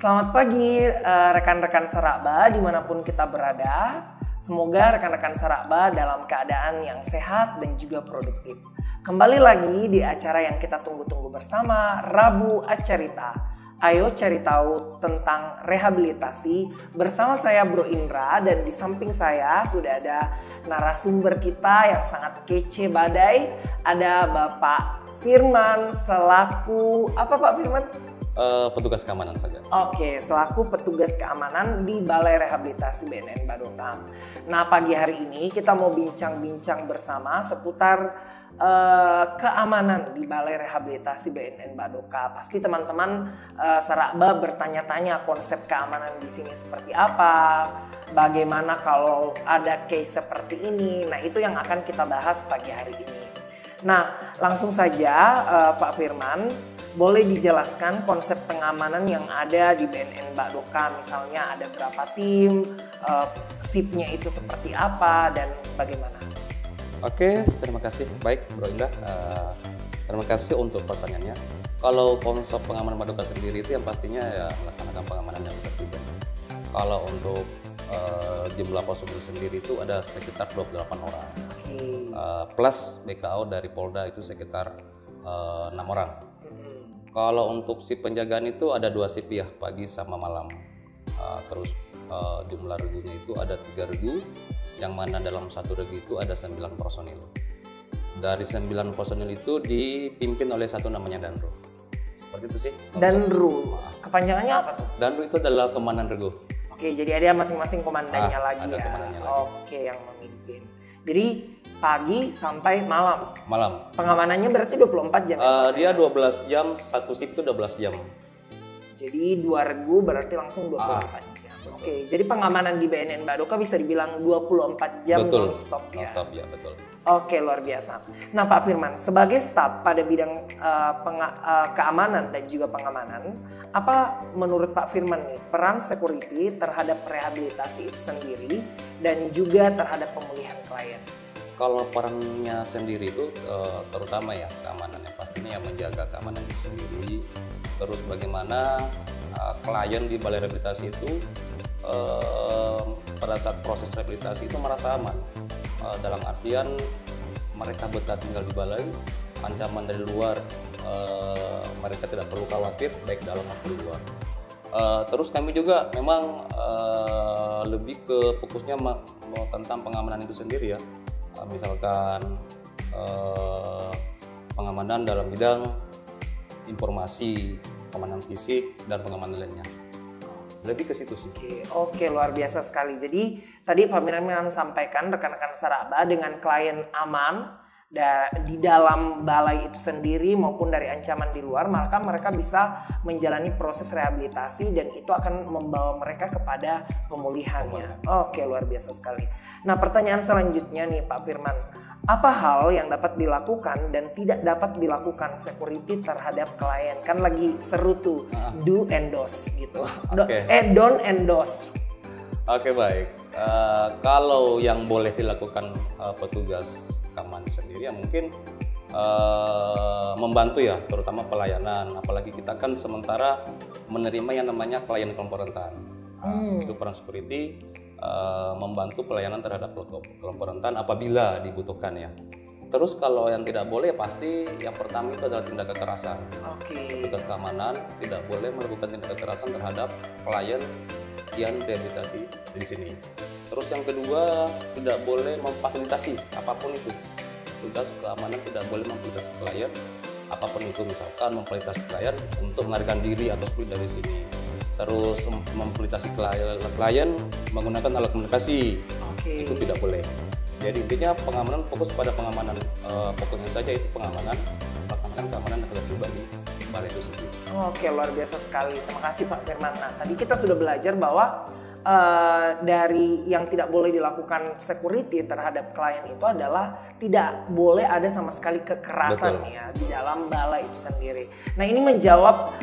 Selamat pagi rekan-rekan Saraba dimanapun kita berada. Semoga rekan-rekan Saraba dalam keadaan yang sehat dan juga produktif. Kembali lagi di acara yang kita tunggu-tunggu bersama, Rabu Acarita. Ayo cari tahu tentang rehabilitasi bersama saya Bro Indra, dan di samping saya sudah ada narasumber kita yang sangat kece badai. Ada Bapak Firman selaku apa Pak Firman? Petugas keamanan saja. Oke, selaku petugas keamanan di Balai Rehabilitasi BNN Badoka. Nah, pagi hari ini kita mau bincang-bincang bersama seputar keamanan di Balai Rehabilitasi BNN Badoka. Pasti teman-teman Saraba bertanya-tanya konsep keamanan di sini seperti apa, bagaimana kalau ada case seperti ini. Nah, itu yang akan kita bahas pagi hari ini. Nah, langsung saja Pak Firman, boleh dijelaskan konsep pengamanan yang ada di BNN Badoka, misalnya ada berapa tim, shiftnya itu seperti apa, dan bagaimana? Oke, terima kasih. Baik, Bro Indah. Terima kasih untuk pertanyaannya. Kalau konsep pengamanan Badoka sendiri itu yang pastinya ya melaksanakan pengamanan yang tertib. Kalau untuk jumlah personil sendiri itu ada sekitar 28 orang. Plus BKO dari Polda itu sekitar 6 orang. Kalau untuk shift penjagaan itu ada 2 shift ya, pagi sama malam. Terus jumlah regunya itu ada 3 regu, yang mana dalam satu regu itu ada 9 personil. Dari 9 personil itu dipimpin oleh satu namanya Danru. Seperti itu sih. Danru, kepanjangannya apa tuh? Danru itu adalah komandan regu. Oke, jadi ada masing-masing komandannya lagi ada ya. komandannya lagi. Oke, yang memimpin. Jadi pagi sampai malam. Malam. Pengamanannya berarti 24 jam. Dia 12 jam, satu shift itu 12 jam. Jadi 2 regu berarti langsung 24 jam. Betul. Oke, jadi pengamanan di BNN Badoka bisa dibilang 24 jam non-stop ya. Non-stop ya, betul. Oke, luar biasa. Nah Pak Firman, sebagai staf pada bidang keamanan dan juga pengamanan, apa menurut Pak Firman nih peran security terhadap rehabilitasi itu sendiri dan juga terhadap pemulihan klien? Kalau perannya sendiri itu terutama ya keamanannya, pastinya yang menjaga keamanan itu sendiri. Terus bagaimana klien di balai rehabilitasi itu pada saat proses rehabilitasi itu merasa aman. Dalam artian mereka betah tinggal di balai, ancaman dari luar mereka tidak perlu khawatir baik dalam maupun luar. Terus kami juga memang lebih ke fokusnya tentang pengamanan itu sendiri ya. Misalkan pengamanan dalam bidang informasi, pengamanan fisik, dan pengamanan lainnya. Lebih ke situ sih. Oke, luar biasa sekali. Jadi tadi Pak Firman sampaikan rekan-rekan Saraba dengan klien aman di dalam balai itu sendiri maupun dari ancaman di luar, maka mereka bisa menjalani proses rehabilitasi dan itu akan membawa mereka kepada pemulihannya. Oke, luar biasa sekali. Nah, pertanyaan selanjutnya nih Pak Firman, apa hal yang dapat dilakukan dan tidak dapat dilakukan security terhadap klien? Kan lagi seru tuh, do and dos gitu. Don't and dos. Oke, baik. Kalau yang boleh dilakukan petugas keamanan sendiri ya mungkin membantu ya, terutama pelayanan. Apalagi kita kan sementara menerima yang namanya klien kelompok rentan. Itu peran security membantu pelayanan terhadap kelompok rentan apabila dibutuhkan ya. Terus kalau yang tidak boleh pasti yang pertama itu adalah tindak kekerasan. Petugas keamanan tidak boleh melakukan tindak kekerasan terhadap klien yang rehabilitasi di sini. Terus yang kedua, tidak boleh memfasilitasi apapun itu. Tugas keamanan tidak boleh memfasilitasi klien apapun itu, misalkan memfasilitasi klien untuk melarikan diri atau split dari sini. Terus memfasilitasi klien menggunakan alat komunikasi. Itu tidak boleh. Jadi intinya pengamanan fokus pada pengamanan, pokoknya saja itu pengamanan, melaksanakan keamanan dan pribadi balai itu sendiri. Oke, luar biasa sekali. Terima kasih Pak Firman. Nah, tadi kita sudah belajar bahwa dari yang tidak boleh dilakukan security terhadap klien itu adalah tidak boleh ada sama sekali kekerasan ya di dalam balai itu sendiri. Nah, ini menjawab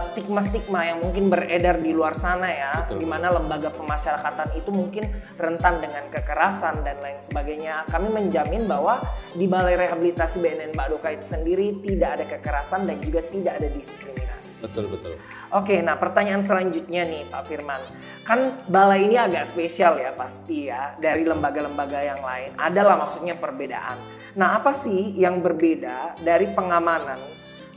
stigma-stigma yang mungkin beredar di luar sana ya, di mana lembaga pemasyarakatan itu mungkin rentan dengan kekerasan dan lain sebagainya. Kami menjamin bahwa di Balai Rehabilitasi BNN Badoka itu sendiri tidak ada kekerasan dan juga tidak ada diskriminasi. Betul, betul. Oke, nah pertanyaan selanjutnya nih Pak Firman. Kan balai ini agak spesial ya pasti ya dari lembaga-lembaga yang lain. Adalah maksudnya perbedaan. Nah, apa sih yang berbeda dari pengamanan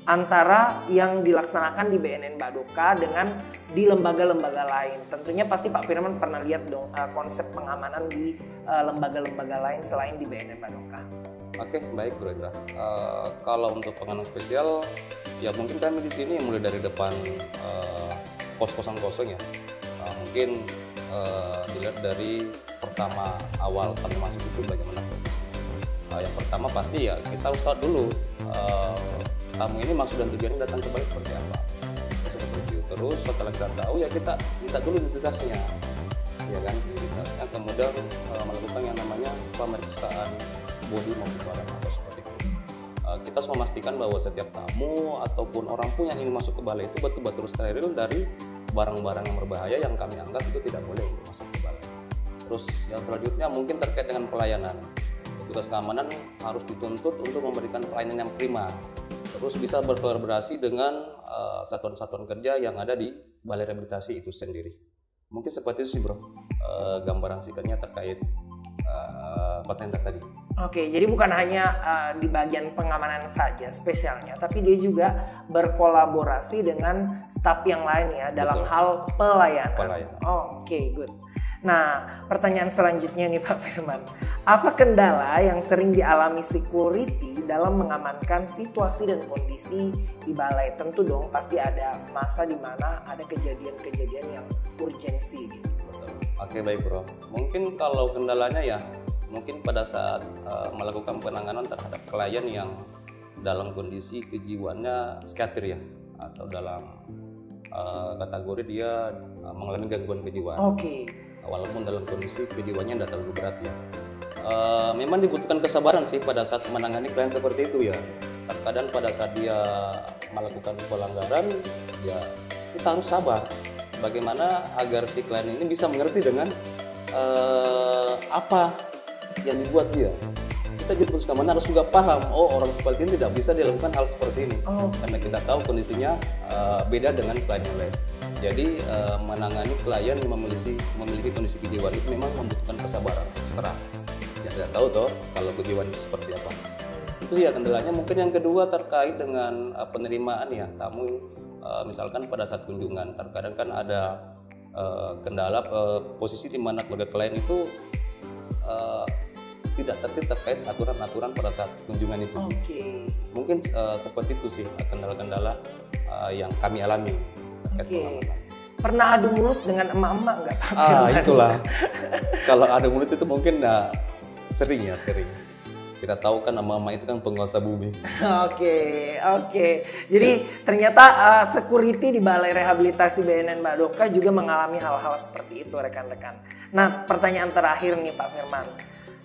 antara yang dilaksanakan di BNN Badoka dengan di lembaga-lembaga lain? Tentunya pasti Pak Firman pernah lihat dong konsep pengamanan di lembaga-lembaga lain selain di BNN Badoka. Oke, baik Bro Indra. Kalau untuk pengamanan spesial, ya mungkin kami di sini mulai dari depan pos-kosan kosong ya. Mungkin dilihat dari pertama awal kami masuk itu bagaimana prosesnya. Yang pertama pasti ya kita harus tahu dulu tamu ini maksud dan tujuannya datang ke Bali seperti apa. Seperti itu. Terus setelah kita tahu ya kita minta dulu identitasnya, ya kan, identitasnya. Kemudian melakukan yang namanya pemeriksaan bodi maupun barang atau seperti itu. Kita harus memastikan bahwa setiap tamu ataupun orang pun yang ingin masuk ke balai itu betul-betul steril dari barang-barang yang berbahaya yang kami anggap itu tidak boleh untuk masuk ke balai. Terus yang selanjutnya mungkin terkait dengan pelayanan. Petugas keamanan harus dituntut untuk memberikan pelayanan yang prima. Terus bisa berkolaborasi dengan satuan-satuan kerja yang ada di balai rehabilitasi itu sendiri. Mungkin seperti itu sih Bro, gambaran singkatnya terkait pertanyaan tadi. Oke, jadi bukan hanya di bagian pengamanan saja spesialnya, tapi dia juga berkolaborasi dengan staf yang lain ya dalam hal pelayanan. Oke, good. Nah, pertanyaan selanjutnya nih Pak Firman. Apa kendala yang sering dialami security dalam mengamankan situasi dan kondisi di balai? Tentu dong pasti ada masa di mana ada kejadian-kejadian yang urgensi gitu. Betul. Oke, baik Bro. Mungkin kalau kendalanya ya mungkin pada saat melakukan penanganan terhadap klien yang dalam kondisi kejiwaannya psikiatri ya, atau dalam kategori dia mengalami gangguan kejiwaan. Oke. Walaupun dalam kondisi kejiwaannya tidak terlalu berat ya. Memang dibutuhkan kesabaran sih pada saat menangani klien seperti itu ya. Terkadang pada saat dia melakukan pelanggaran ya kita harus sabar. Bagaimana agar si klien ini bisa mengerti dengan apa yang dibuat dia. Kita jadi petugas keamanan harus juga paham, oh orang seperti ini tidak bisa dilakukan hal seperti ini. Karena kita tahu kondisinya beda dengan klien yang lain. Jadi menangani klien yang memiliki kondisi kejiwaan itu memang membutuhkan kesabaran ekstra. Ya tidak tahu toh kalau kejiwaan itu seperti apa. Itu ya kendalanya. Mungkin yang kedua terkait dengan penerimaan ya tamu. Misalkan pada saat kunjungan terkadang kan ada kendala posisi di mana keluarga klien itu tidak tertib terkait aturan-aturan pada saat kunjungan itu sih. Mungkin seperti itu sih kendala-kendala yang kami alami. Pernah adu mulut dengan emak-emak nggak Pak? Itulah. Kalau adu mulut itu mungkin sering. Kita tahu kan emak-emak itu kan penguasa bumi. Oke. Jadi ternyata security di Balai Rehabilitasi BNN Badoka juga mengalami hal-hal seperti itu rekan-rekan. Nah, pertanyaan terakhir nih Pak Firman.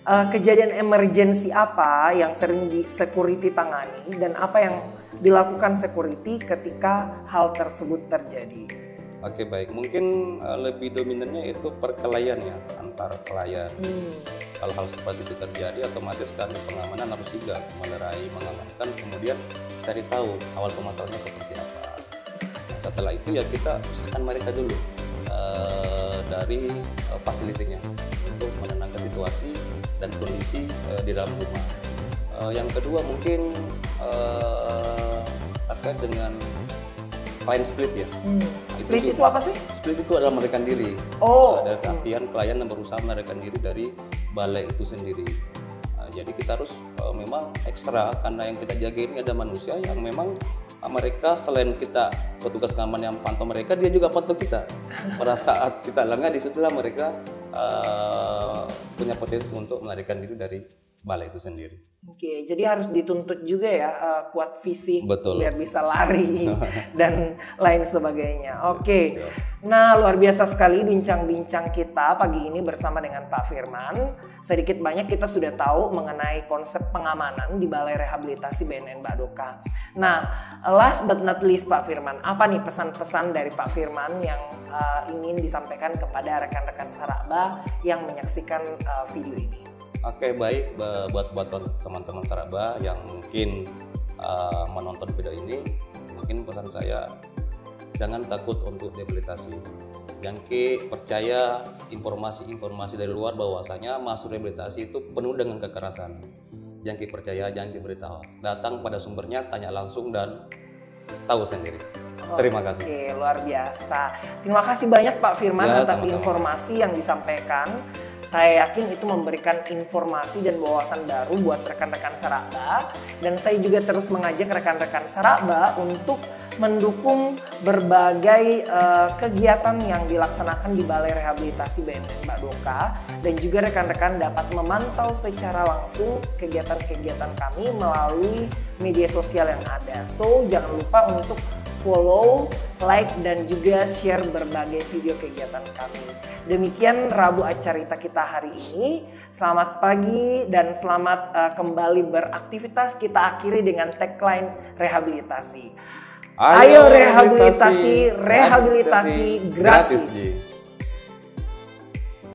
Kejadian emergensi apa yang sering di security tangani dan apa yang dilakukan security ketika hal tersebut terjadi? Oke, baik. Mungkin lebih dominannya itu perkelahian ya antar klien. Kalau hal seperti itu terjadi, otomatis kami pengamanan harus sigap melerai, mengamankan, kemudian cari tahu awal permasalahannya seperti apa. Setelah itu ya kita pisahkan mereka dulu dari fasilitinya untuk menenangkan situasi dan kondisi di dalam rumah. Yang kedua mungkin terkait dengan klien split ya. Split itu apa sih? Split itu adalah melarikan diri. Ada artian klien yang berusaha melarikan diri dari balai itu sendiri. Jadi kita harus memang ekstra karena yang kita jaga ini ada manusia yang memang mereka selain kita petugas keamanan yang pantau mereka, dia juga pantau kita. Pada saat kita lengah, disitulah mereka punya potensi untuk melarikan diri dari balai itu sendiri. Oke, jadi harus dituntut juga ya kuat fisik. Betul. Biar bisa lari dan lain sebagainya. Oke. Nah, luar biasa sekali bincang-bincang kita pagi ini bersama dengan Pak Firman. Sedikit banyak kita sudah tahu mengenai konsep pengamanan di Balai Rehabilitasi BNN Badoka. Nah, last but not least Pak Firman, apa nih pesan-pesan dari Pak Firman yang ingin disampaikan kepada rekan-rekan Saraba yang menyaksikan video ini? Oke, baik buat teman-teman Saraba yang mungkin menonton video ini, mungkin pesan saya jangan takut untuk rehabilitasi. Jangan percaya informasi-informasi dari luar bahwasanya masuk rehabilitasi itu penuh dengan kekerasan. Jangan percaya, jangan beritahu. Datang pada sumbernya, tanya langsung dan tahu sendiri. Terima kasih. Oke, luar biasa. Terima kasih banyak Pak Firman atas sama-sama. informasi yang disampaikan. Saya yakin itu memberikan informasi dan wawasan baru buat rekan-rekan Saraba. Dan saya juga terus mengajak rekan-rekan Saraba untuk mendukung berbagai kegiatan yang dilaksanakan di Balai Rehabilitasi BNN Badoka. Dan juga rekan-rekan dapat memantau secara langsung kegiatan-kegiatan kami melalui media sosial yang ada. So, jangan lupa untuk follow, like, dan juga share berbagai video kegiatan kami. Demikian Rabu Acarita kita hari ini. Selamat pagi dan selamat kembali beraktivitas. Kita akhiri dengan tagline rehabilitasi. Ayo rehabilitasi, rehabilitasi gratis.